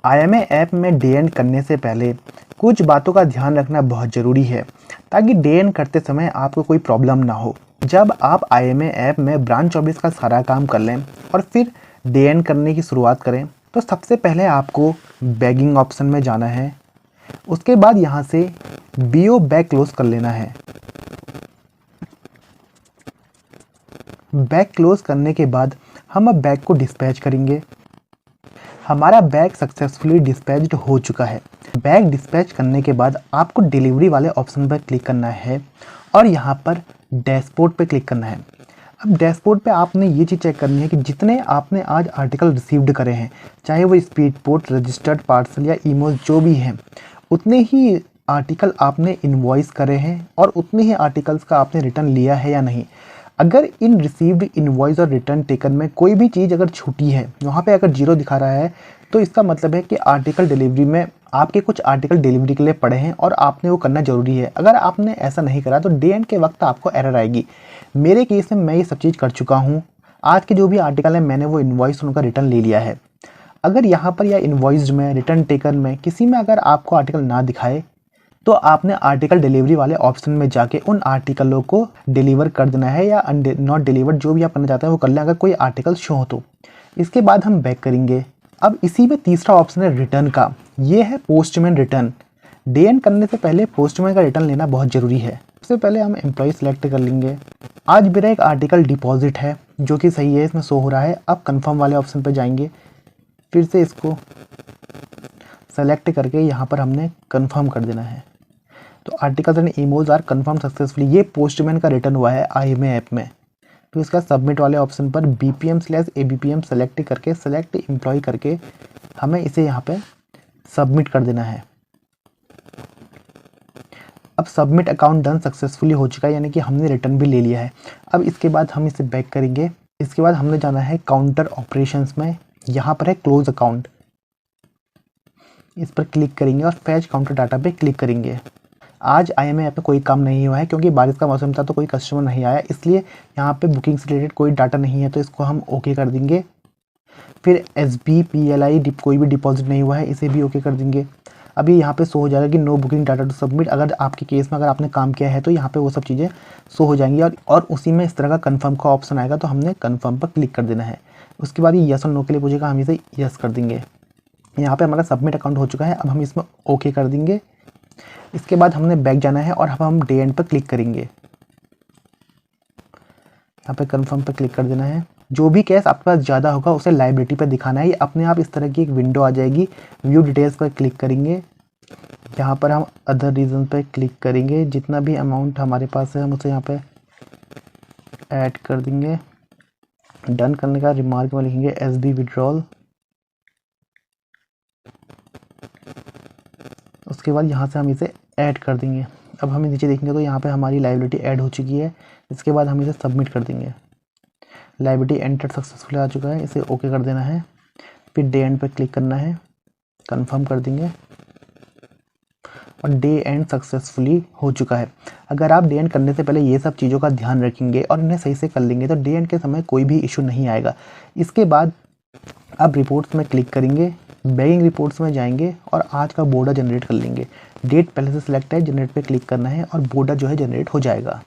IMA app में day and करने से पहले कुछ बातों का ध्यान रखना बहुत ज़रूरी है ताकि डे एंड करते समय आपको कोई प्रॉब्लम ना हो। जब आप IMA ऐप में ब्रांच ऑफिस का सारा काम कर लें और फिर डे एंड करने की शुरुआत करें तो सबसे पहले आपको बैगिंग ऑप्शन में जाना है। उसके बाद यहाँ से BO बैग क्लोज कर लेना है। बैग क्लोज करने के बाद हम अब बैग को डिस्पैच करेंगे। हमारा बैग सक्सेसफुली डिस्पैच्ड हो चुका है। बैग डिस्पैच करने के बाद आपको डिलीवरी वाले ऑप्शन पर क्लिक करना है और यहाँ पर डैशबोर्ड पर क्लिक करना है। अब डैशबोर्ड पे आपने ये चीज़ चेक करनी है कि जितने आपने आज आर्टिकल रिसीव्ड करे हैं, चाहे वो स्पीड पोस्ट, रजिस्टर्ड पार्सल या ईमेल जो भी हैं, उतने ही आर्टिकल आपने इनवॉइस करे हैं और उतने ही आर्टिकल्स का आपने रिटर्न लिया है या नहीं। अगर इन रिसीव्ड इनवॉइस और रिटर्न टेकन में कोई भी चीज़ अगर छूटी है, वहाँ पे अगर 0 दिखा रहा है, तो इसका मतलब है कि आर्टिकल डिलीवरी में आपके कुछ आर्टिकल डिलीवरी के लिए पड़े हैं और आपने वो करना ज़रूरी है। अगर आपने ऐसा नहीं करा तो डे एंड के वक्त आपको एरर आएगी। मेरे केस में मैं ये सब चीज़ कर चुका हूँ। आज के जो भी आर्टिकल है मैंने वो इनवॉइस उनका रिटर्न ले लिया है। अगर यहाँ पर या इनवॉइस में, रिटर्न टेकन में किसी में अगर आपको आर्टिकल ना दिखाए तो आपने आर्टिकल डिलीवरी वाले ऑप्शन में जाके उन आर्टिकलों को डिलीवर कर देना है या नॉट डिलीवर, जो भी आप करना चाहते हैं वो कर लें अगर कोई आर्टिकल शो हो तो। इसके बाद हम बैक करेंगे। अब इसी में तीसरा ऑप्शन है रिटर्न का। ये है पोस्टमैन रिटर्न। डे एंड करने से पहले पोस्टमैन का रिटर्न लेना बहुत ज़रूरी है। सबसे पहले हम एम्प्लॉय सेलेक्ट कर लेंगे। आज मेरा एक आर्टिकल डिपॉजिट है जो कि सही है, इसमें शो हो रहा है। अब कन्फर्म वाले ऑप्शन पर जाएंगे, फिर से इसको सेलेक्ट करके यहाँ पर हमने कन्फर्म कर देना है। तो articles and emails are confirm successfully, ये पोस्टमैन का रिटर्न हुआ है IMA ऐप में। तो इसका सबमिट वाले ऑप्शन पर BPM/ABPM सेलेक्ट करके सेलेक्ट एम्प्लॉय करके हमें इसे यहाँ पे सबमिट कर देना है। अब सबमिट अकाउंट डन सक्सेसफुली हो चुका है, यानी कि हमने रिटर्न भी ले लिया है। अब इसके बाद हम इसे बैक करेंगे। इसके बाद हमने जाना है काउंटर ऑपरेशंस में। यहाँ पर है क्लोज अकाउंट, इस पर क्लिक करेंगे और फैच काउंटर डाटा पे क्लिक करेंगे। आज IMA ऐप में कोई काम नहीं हुआ है क्योंकि बारिश का मौसम था तो कोई कस्टमर नहीं आया, इसलिए यहाँ पे बुकिंग से रिलेटेड कोई डाटा नहीं है, तो इसको हम ओके कर देंगे। फिर SB PLI कोई भी डिपॉजिट नहीं हुआ है, इसे भी ओके कर देंगे। अभी यहाँ पे शो हो जाएगा कि no booking data to submit. अगर आपके केस में अगर आपने काम किया है तो यहाँ पे वो सब चीज़ें शो हो जाएंगी और उसी में इस तरह का कन्फर्म का ऑप्शन आएगा, तो हमने कन्फर्म पर क्लिक कर देना है। उसके बाद ये यस और नो के लिए पूछेगा, हम इसे यस कर देंगे। यहाँ पे हमारा सबमिट अकाउंट हो चुका है। अब हम इसमें ओके कर देंगे। इसके बाद हमने बैक जाना है और अब हम डे एंड पर क्लिक करेंगे। यहाँ पे कंफर्म पर क्लिक कर देना है। जो भी कैश आपके पास ज़्यादा होगा उसे लायबिलिटी पर दिखाना है। ये अपने आप इस तरह की एक विंडो आ जाएगी। व्यू डिटेल्स पर क्लिक करेंगे। यहाँ पर हम अदर रीजन पर क्लिक करेंगे। जितना भी अमाउंट हमारे पास है हम उसे यहाँ पे ऐड कर देंगे। डन करने का रिमार्क में लिखेंगे SB विड्रॉल। उसके बाद यहाँ से हम इसे ऐड कर देंगे। अब हम नीचे देखेंगे तो यहाँ पे हमारी लायबिलिटी ऐड हो चुकी है। इसके बाद हम इसे सबमिट कर देंगे। लायबिलिटी एंटर सक्सेसफुली आ चुका है, इसे ओके कर देना है। फिर डे एंड पर क्लिक करना है, कंफर्म कर देंगे और डे एंड सक्सेसफुली हो चुका है। अगर आप डे एंड करने से पहले ये सब चीज़ों का ध्यान रखेंगे और इन्हें सही से कर लेंगे तो डे एंड के समय कोई भी इशू नहीं आएगा। इसके बाद अब रिपोर्ट्स में क्लिक करेंगे, बैगिंग रिपोर्ट्स में जाएंगे और आज का बोर्डर जनरेट कर लेंगे। डेट पहले से सिलेक्ट है, जनरेट पे क्लिक करना है और बोर्डर जो है जनरेट हो जाएगा।